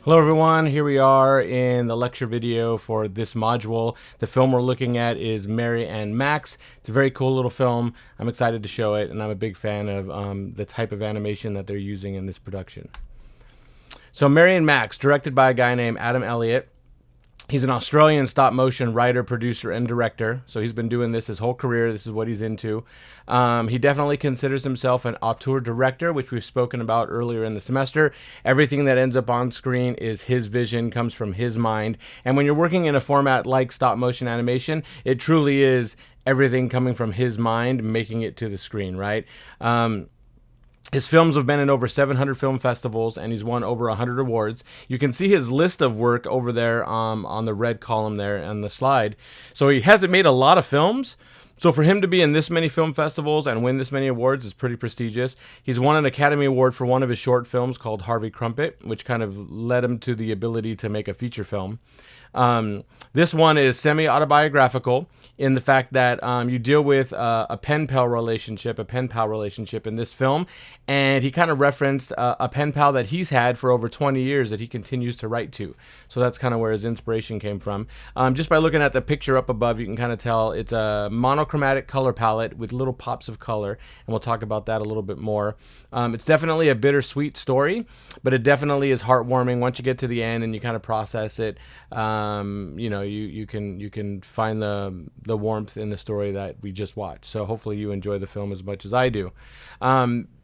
Hello everyone, here we are in the lecture video for this module. The film we're looking at is Mary and Max. It's a very cool little film. I'm excited to show it, and I'm a big fan of the type of animation that they're using in this production. So Mary and Max, directed by a guy named Adam Elliott. He's an Australian stop motion writer, producer, and director. So he's been doing this his whole career. This is what he's into. He definitely considers himself an auteur director, which we've spoken about earlier in the semester. Everything that ends up on screen is his vision, comes from his mind. And when you're working in a format like stop motion animation, it truly is everything coming from his mind, making it to the screen, right? His films have been in over 700 film festivals, and he's won over 100 awards. You can see his list of work over there on the red column there on the slide. So he hasn't made a lot of films. So for him to be in this many film festivals and win this many awards is pretty prestigious. He's won an Academy Award for one of his short films called Harvey Crumpet, which kind of led him to the ability to make a feature film. This one is semi-autobiographical in the fact that you deal with a pen pal relationship in this film, and he kind of referenced a pen pal that he's had for over 20 years that he continues to write to. So that's kind of where his inspiration came from. Just by looking at the picture up above, you can kind of tell it's a monochromatic color palette with little pops of color, and we'll talk about that a little bit more. It's definitely a bittersweet story, but it definitely is heartwarming once you get to the end and you kind of process it. You can find the warmth in the story that we just watched. So hopefully you enjoy the film as much as I do.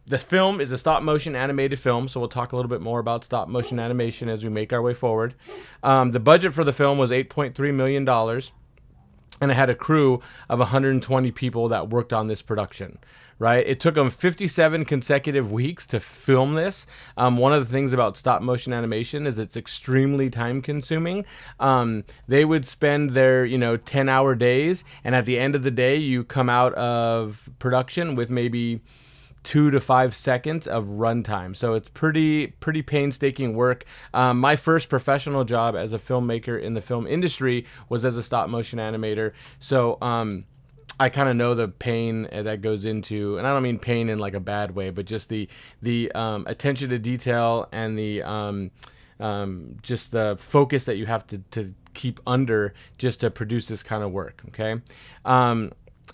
The film is a stop motion animated film, so we'll talk a little bit more about stop motion animation as we make our way forward. The budget for the film was $8.3 million, and it had a crew of 120 people that worked on this production. Right, it took them 57 consecutive weeks to film this. One of the things about stop motion animation is it's extremely time consuming. They would spend their 10-hour days, and at the end of the day, you come out of production with maybe 2 to 5 seconds of runtime. So it's pretty painstaking work. My first professional job as a filmmaker in the film industry was as a stop motion animator. So I kind of know the pain that goes into, and I don't mean pain in like a bad way, but just the attention to detail and the just the focus that you have to keep under just to produce this kind of work. Okay.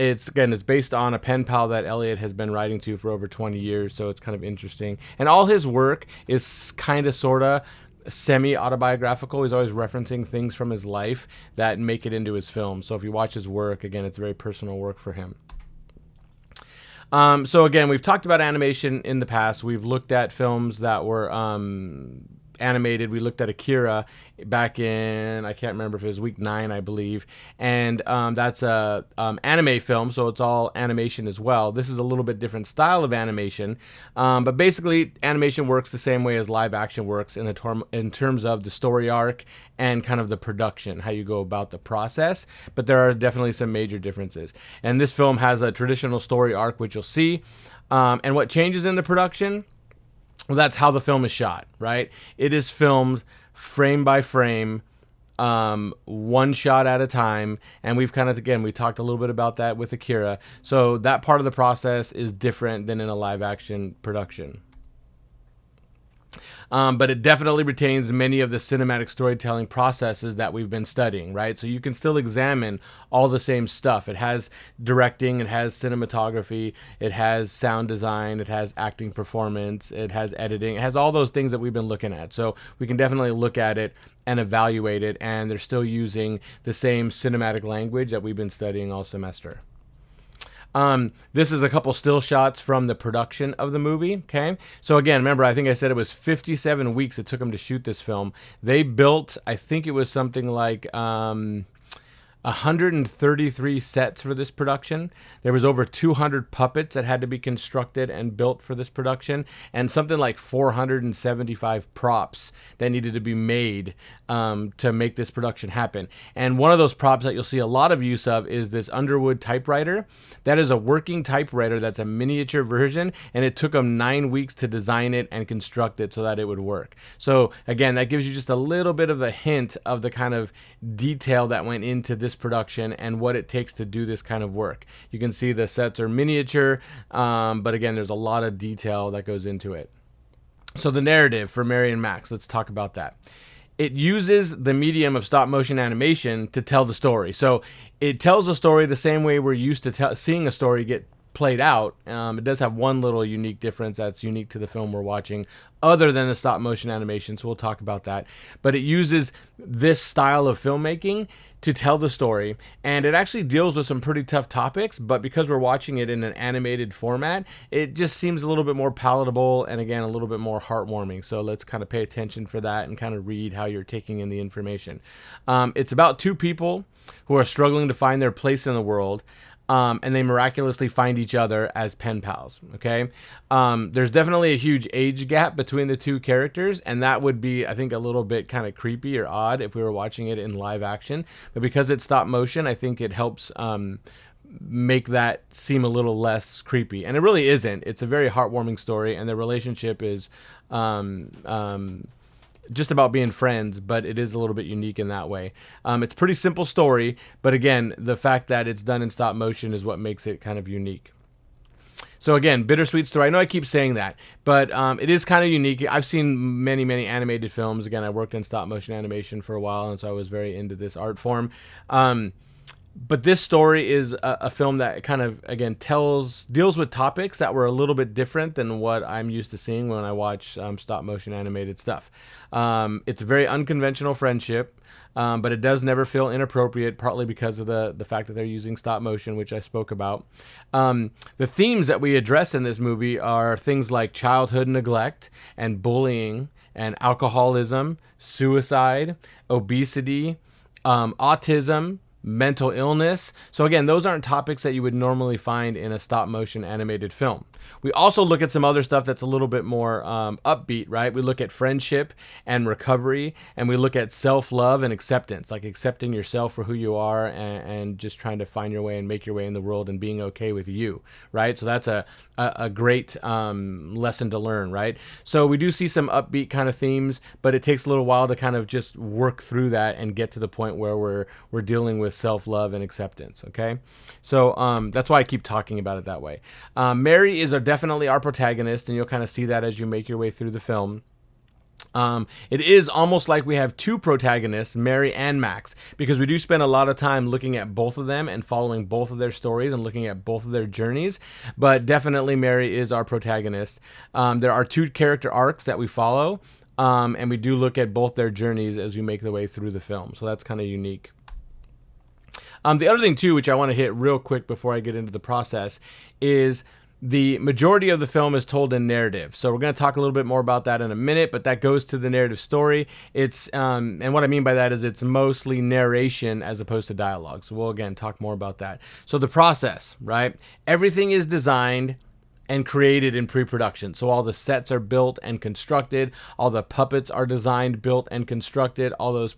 It's based on a pen pal that Elliot has been writing to for over 20 years, so it's kind of interesting. And all his work is kind of sort of semi-autobiographical. He's always referencing things from his life that make it into his film. So if you watch his work, again, it's very personal work for him. So again, we've talked about animation in the past. We've looked at films that were animated. We looked at Akira back in, I can't remember if it was week 9, I believe, and that's a anime film, so it's all animation as well. This is a little bit different style of animation, but basically animation works the same way as live action works in terms of the story arc and kind of the production, how you go about the process, but there are definitely some major differences. And this film has a traditional story arc, which you'll see, and what changes in the production. Well, that's how the film is shot, right? It is filmed frame by frame, one shot at a time. And we've kind of, again, we talked a little bit about that with Akira. So that part of the process is different than in a live action production. But it definitely retains many of the cinematic storytelling processes that we've been studying, right? So you can still examine all the same stuff. It has directing, it has cinematography, it has sound design, it has acting performance, it has editing, it has all those things that we've been looking at. So we can definitely look at it and evaluate it, and they're still using the same cinematic language that we've been studying all semester. This is a couple still shots from the production of the movie. Okay. So again, remember, I think I said it was 57 weeks it took them to shoot this film. They built, I think it was something like, 133 sets for this production. There was over 200 puppets that had to be constructed and built for this production, and something like 475 props that needed to be made to make this production happen. And one of those props that you'll see a lot of use of is this Underwood typewriter. That is a working typewriter that's a miniature version, and it took them 9 weeks to design it and construct it so that it would work. So again, that gives you just a little bit of a hint of the kind of detail that went into this production and what it takes to do this kind of work. You can see the sets are miniature, but again, there's a lot of detail that goes into it. So the narrative for Mary and Max, let's talk about that. It uses the medium of stop motion animation to tell the story. So it tells a story the same way we're used to seeing a story get played out. It does have one little unique difference that's unique to the film we're watching, other than the stop motion animation. So we'll talk about that. But it uses this style of filmmaking to tell the story, and it actually deals with some pretty tough topics, but because we're watching it in an animated format, it just seems a little bit more palatable and, again, a little bit more heartwarming. So let's kind of pay attention for that and kind of read how you're taking in the information. It's about two people who are struggling to find their place in the world, and they miraculously find each other as pen pals. Okay, there's definitely a huge age gap between the two characters, and that would be, I think, a little bit kind of creepy or odd if we were watching it in live action. But because it's stop motion, I think it helps make that seem a little less creepy. And it really isn't. It's a very heartwarming story, and the relationship is just about being friends, but it is a little bit unique in that way. It's a pretty simple story, but again, the fact that it's done in stop motion is what makes it kind of unique. So again, bittersweet story. I know I keep saying that, but it is kind of unique. I've seen many, many animated films. Again, I worked in stop motion animation for a while, and so I was very into this art form. But this story is a film that kind of, again, deals with topics that were a little bit different than what I'm used to seeing when I watch stop motion animated stuff. It's a very unconventional friendship, but it does never feel inappropriate, partly because of the fact that they're using stop motion, which I spoke about. The themes that we address in this movie are things like childhood neglect and bullying and alcoholism, suicide, obesity, autism, mental illness. So again, those aren't topics that you would normally find in a stop motion animated film. We also look at some other stuff that's a little bit more upbeat, right? We look at friendship and recovery, and we look at self-love and acceptance, like accepting yourself for who you are and just trying to find your way and make your way in the world and being okay with you, right? So that's a great lesson to learn, right? So we do see some upbeat kind of themes, but it takes a little while to kind of just work through that and get to the point where we're dealing with self-love and acceptance, okay? So that's why I keep talking about it that way. Mary is definitely our protagonist, and you'll kind of see that as you make your way through the film. It is almost like we have two protagonists, Mary and Max, because we do spend a lot of time looking at both of them and following both of their stories and looking at both of their journeys. But definitely Mary is our protagonist. There are two character arcs that we follow, and we do look at both their journeys as we make the way through the film. So that's kind of unique. The other thing, too, which I want to hit real quick before I get into the process, is the majority of the film is told in narrative. So we're going to talk a little bit more about that in a minute, but that goes to the narrative story. It's and what I mean by that is it's mostly narration as opposed to dialogue. So we'll, again, talk more about that. So the process, right? Everything is designed and created in pre-production. So all the sets are built and constructed, all the puppets are designed, built, and constructed, all those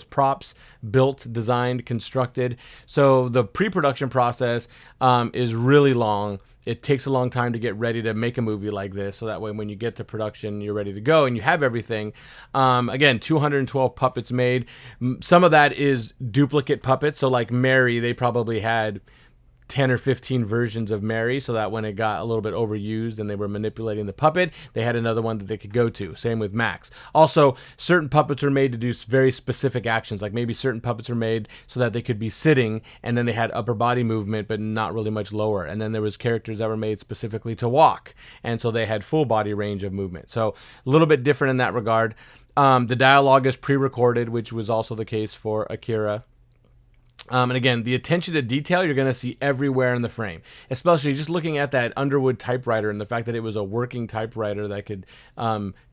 props built, designed, constructed. So the pre-production process is really long. It takes a long time to get ready to make a movie like this, so that way when you get to production, you're ready to go and you have everything. Again, 212 puppets made. Some of that is duplicate puppets. So like Mary, they probably had 10 or 15 versions of Mary, so that when it got a little bit overused and they were manipulating the puppet, they had another one that they could go to. Same with Max. Also, certain puppets are made to do very specific actions, like maybe certain puppets are made so that they could be sitting, and then they had upper body movement, but not really much lower. And then there was characters that were made specifically to walk, and so they had full body range of movement. So a little bit different in that regard. The dialogue is pre-recorded, which was also the case for Akira. And again, the attention to detail you're going to see everywhere in the frame, especially just looking at that Underwood typewriter and the fact that it was a working typewriter that could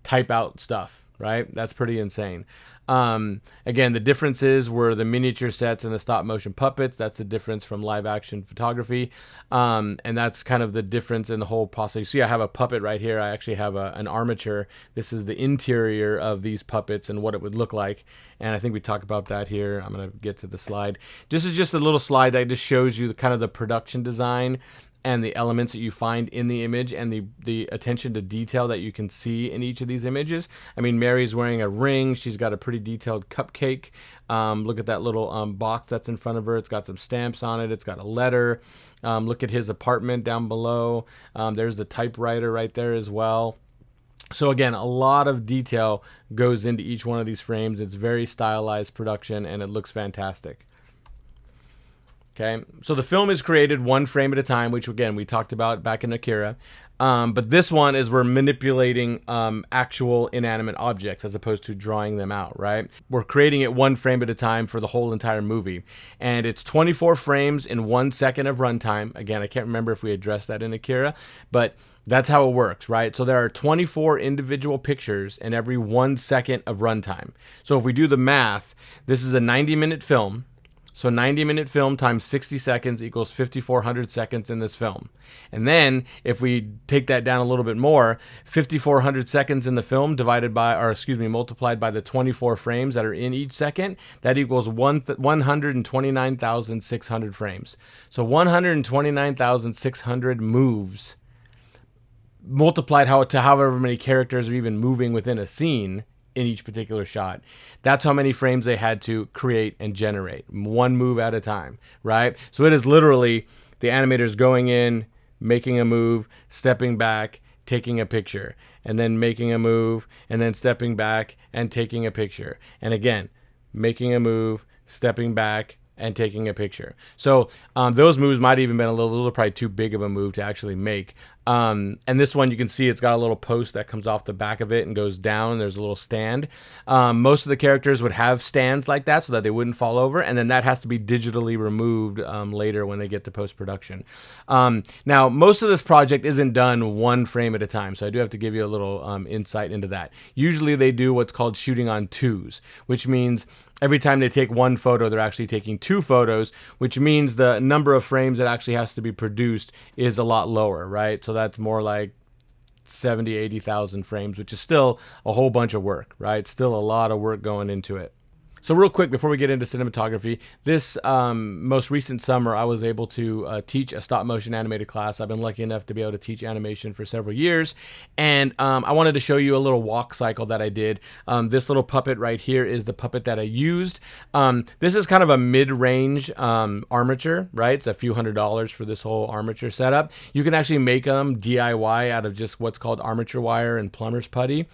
type out stuff, right? That's pretty insane. Again, the differences were the miniature sets and the stop motion puppets. That's the difference from live action photography. And that's kind of the difference in the whole process. You see, I have a puppet right here. I actually have an armature. This is the interior of these puppets and what it would look like. And I think we talk about that here. I'm going to get to the slide. This is just a little slide that just shows you kind of the production design and the elements that you find in the image and the attention to detail that you can see in each of these images. I mean, Mary's wearing a ring. She's got a pretty detailed cupcake. Look at that little box that's in front of her. It's got some stamps on it. It's got a letter. Look at his apartment down below. There's the typewriter right there as well. So again, a lot of detail goes into each one of these frames. It's very stylized production, and it looks fantastic. Okay, so the film is created one frame at a time, which again we talked about back in Akira. But this one is we're manipulating actual inanimate objects as opposed to drawing them out, right? We're creating it one frame at a time for the whole entire movie. And it's 24 frames in 1 second of runtime. Again, I can't remember if we addressed that in Akira, but that's how it works, right? So there are 24 individual pictures in every 1 second of runtime. So if we do the math, this is a 90-minute film. So 90-minute film times 60 seconds equals 5,400 seconds in this film. And then if we take that down a little bit more, 5,400 seconds in the film divided by, or excuse me, multiplied by the 24 frames that are in each second, that equals 129,600 frames. So 129,600 moves multiplied to however many characters are even moving within a scene in each particular shot. That's how many frames they had to create and generate, one move at a time, right? So it is literally the animators going in, making a move, stepping back, taking a picture, and then making a move, and then stepping back and taking a picture. And again, making a move, stepping back, and taking a picture. So those moves might even been those are probably too big of a move to actually make. And this one, you can see it's got a little post that comes off the back of it and goes down. There's a little stand. Most of the characters would have stands like that so that they wouldn't fall over. And then that has to be digitally removed later when they get to post-production. Now, most of this project isn't done one frame at a time. So I do have to give you a little insight into that. Usually they do what's called shooting on twos, which means every time they take one photo, they're actually taking two photos, which means the number of frames that actually has to be produced is a lot lower, right? So that's more like 70, 80,000 frames, which is still a whole bunch of work, right? Still a lot of work going into it. So real quick, before we get into cinematography, this most recent summer, I was able to teach a stop motion animated class. I've been lucky enough to be able to teach animation for several years. And I wanted to show you a little walk cycle that I did. This little puppet right here is the puppet that I used. This is kind of a mid-range armature, right? It's a few $100s for this whole armature setup. You can actually make them DIY out of just what's called armature wire and plumber's putty.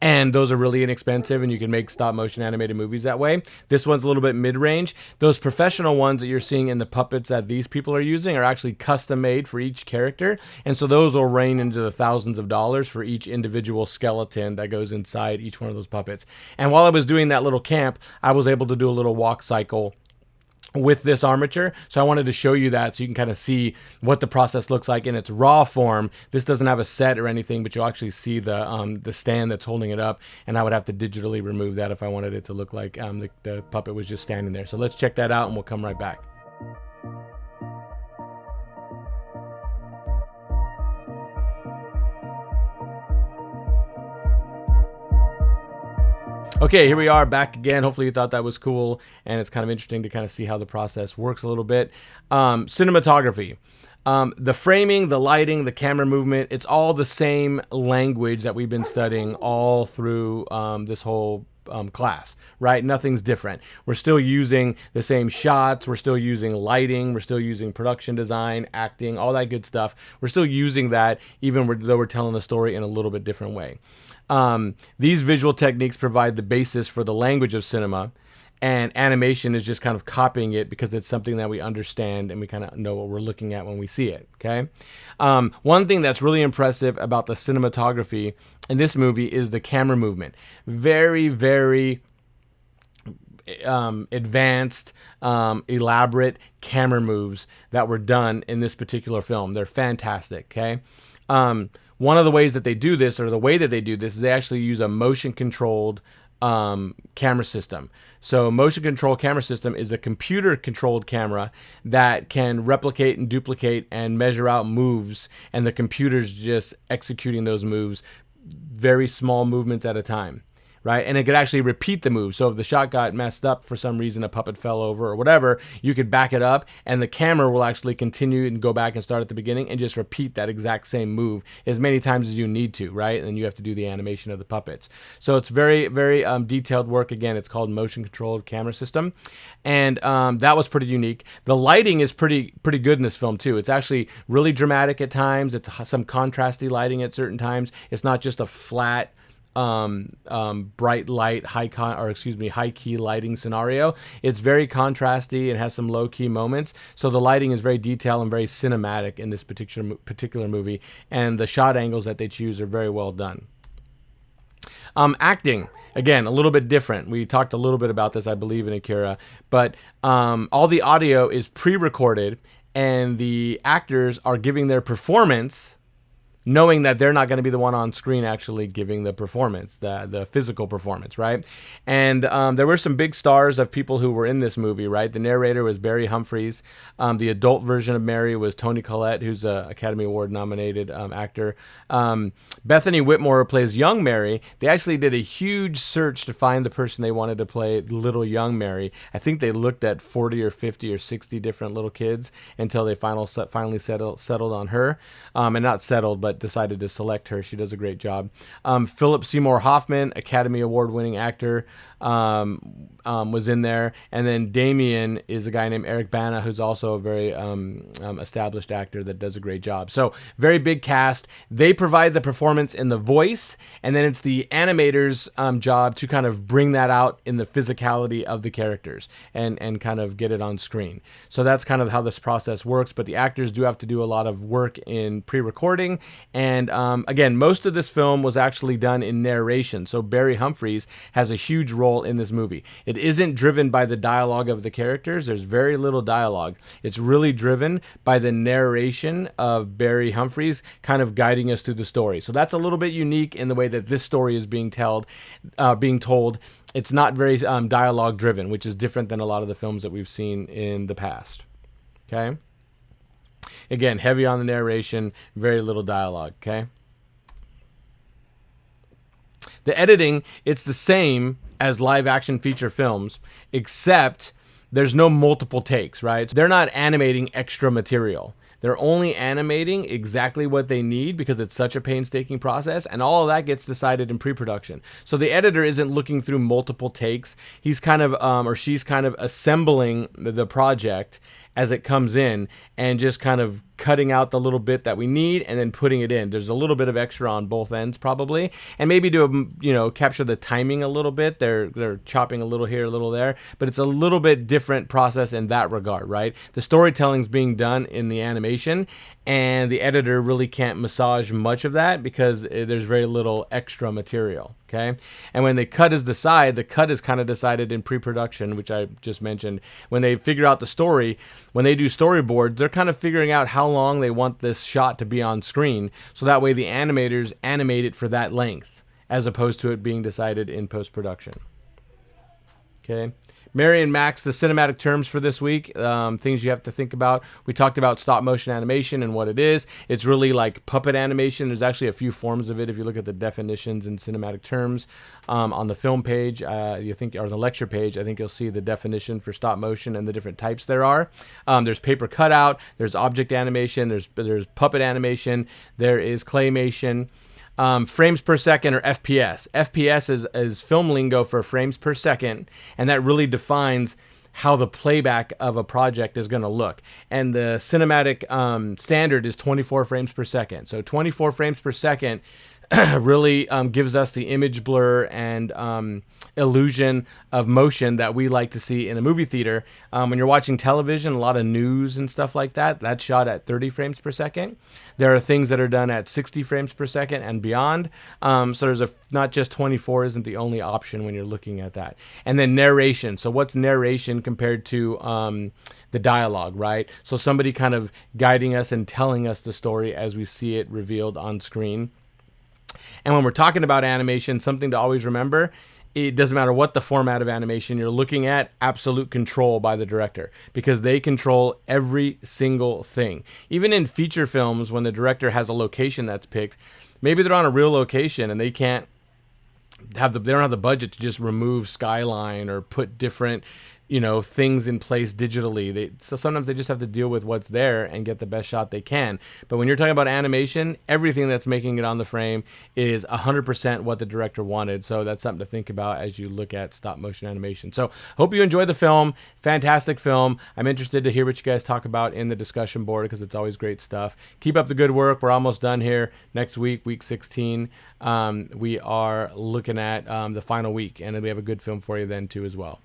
And those are really inexpensive, and you can make stop motion animated movies that way. This one's a little bit mid-range. Those professional ones that you're seeing in the puppets that these people are using are actually custom made for each character. And so those will range into the thousands of dollars for each individual skeleton that goes inside each one of those puppets. And while I was doing that little camp, I was able to do a little walk cycle with this armature. So I wanted to show you that so you can kind of see what the process looks like in its raw form. This doesn't have a set or anything, but you'll actually see the stand that's holding it up, and I would have to digitally remove that if I wanted it to look like the puppet was just standing there. So let's check that out and we'll come right back. Okay, here we are back again. Hopefully you thought that was cool, and it's kind of interesting to kind of see how the process works a little bit. Cinematography. The framing, the lighting, the camera movement, it's all the same language that we've been studying all through this whole class, right? Nothing's different. We're still using the same shots. We're still using lighting. We're still using production design, acting, all that good stuff. We're still using that even though we're telling the story in a little bit different way. These visual techniques provide the basis for the language of cinema, and animation is just kind of copying it because it's something that we understand and we kind of know what we're looking at when we see it, okay? One thing that's really impressive about the cinematography in this movie is the camera movement. Very, very advanced, elaborate camera moves that were done in this particular film. They're fantastic, okay? One of the ways that they do this, or the way that they do this, is they actually use a motion-controlled camera system. So motion control camera system is a computer controlled camera that can replicate and duplicate and measure out moves, and the computer's just executing those moves, very small movements at a time. right? And it could actually repeat the move. So if the shot got messed up for some reason, a puppet fell over or whatever, you could back it up and the camera will actually continue and go back and start at the beginning and just repeat that exact same move as many times as you need to, right? And then you have to do the animation of the puppets. So it's very, very detailed work. Again, it's called motion controlled camera system. And that was pretty unique. The lighting is pretty good in this film too. It's actually really dramatic at times. It's some contrasty lighting at certain times. It's not just a flat, bright light, high key lighting scenario. It's very contrasty and has some low key moments. So the lighting is very detailed and very cinematic in this particular movie, and the shot angles that they choose are very well done. Acting, again, a little bit different. We talked a little bit about this, I believe, in Akira, but all the audio is pre-recorded, and the actors are giving their performance knowing that they're not going to be the one on screen actually giving the performance, the physical performance, right? And there were some big stars of people who were in this movie, right? The narrator was Barry Humphries. The adult version of Mary was Toni Collette, who's an Academy Award nominated actor. Bethany Whitmore plays young Mary. They actually did a huge search to find the person they wanted to play little young Mary. I think they looked at 40 or 50 or 60 different little kids until they finally settled on her. And not settled, but decided to select her. She does a great job. Philip Seymour Hoffman, Academy Award winning actor, was in there. And then Damien is a guy named Eric Bana, who's also a very established actor that does a great job. So very big cast. They provide the performance in the voice, and then it's the animator's job to kind of bring that out in the physicality of the characters and kind of get it on screen. So that's kind of how this process works, but the actors do have to do a lot of work in pre-recording. And again, most of this film was actually done in narration. So Barry Humphries has a huge role in this movie. It isn't driven by the dialogue of the characters. There's very little dialogue. It's really driven by the narration of Barry Humphries kind of guiding us through the story. So that's a little bit unique in the way that this story is being told. It's not very dialogue driven, which is different than a lot of the films that we've seen in the past. Okay? Again, heavy on the narration, very little dialogue, okay? The editing, it's the same as live action feature films, except there's no multiple takes, right? So they're not animating extra material. They're only animating exactly what they need because it's such a painstaking process, and all of that gets decided in pre-production. So the editor isn't looking through multiple takes. He's kind of, or she's kind of assembling the project as it comes in and just kind of cutting out the little bit that we need and then putting it in. There's a little bit of extra on both ends probably, and maybe to capture the timing a little bit. They're chopping a little here, a little there, but it's a little bit different process in that regard, right? The storytelling's being done in the animation, and the editor really can't massage much of that because there's very little extra material. Okay, and when the cut is the cut is kind of decided in pre-production, which I just mentioned. When they figure out the story, when they do storyboards, they're kind of figuring out how long they want this shot to be on screen, so that way the animators animate it for that length, as opposed to it being decided in post-production. Okay. Mary and Max, the cinematic terms for this week, things you have to think about. We talked about stop motion animation and what it is. It's really like puppet animation. There's actually a few forms of it. If you look at the definitions in cinematic terms on the film page, or the lecture page, I think you'll see the definition for stop motion and the different types there are. There's paper cutout, there's object animation, there's puppet animation, there is claymation. Frames per second, or FPS. FPS is film lingo for frames per second, and that really defines how the playback of a project is going to look. And the cinematic standard is 24 frames per second. So 24 frames per second really gives us the image blur and illusion of motion that we like to see in a movie theater. When you're watching television, a lot of news and stuff like that, that's shot at 30 frames per second. There are things that are done at 60 frames per second and beyond. So there's not just 24 isn't the only option when you're looking at that. And then narration. So what's narration compared to the dialogue, right? So somebody kind of guiding us and telling us the story as we see it revealed on screen. And when we're talking about animation, something to always remember, it doesn't matter what the format of animation you're looking at, absolute control by the director, because they control every single thing. Even in feature films, when the director has a location that's picked, maybe they're on a real location and they can't they don't have the budget to just remove skyline or put different, things in place digitally. So sometimes they just have to deal with what's there and get the best shot they can. But when you're talking about animation, everything that's making it on the frame is 100% what the director wanted. So that's something to think about as you look at stop motion animation. So hope you enjoyed the film. Fantastic film. I'm interested to hear what you guys talk about in the discussion board, because it's always great stuff. Keep up the good work. We're almost done here. Next week, week 16, we are looking at the final week, and we have a good film for you then too as well.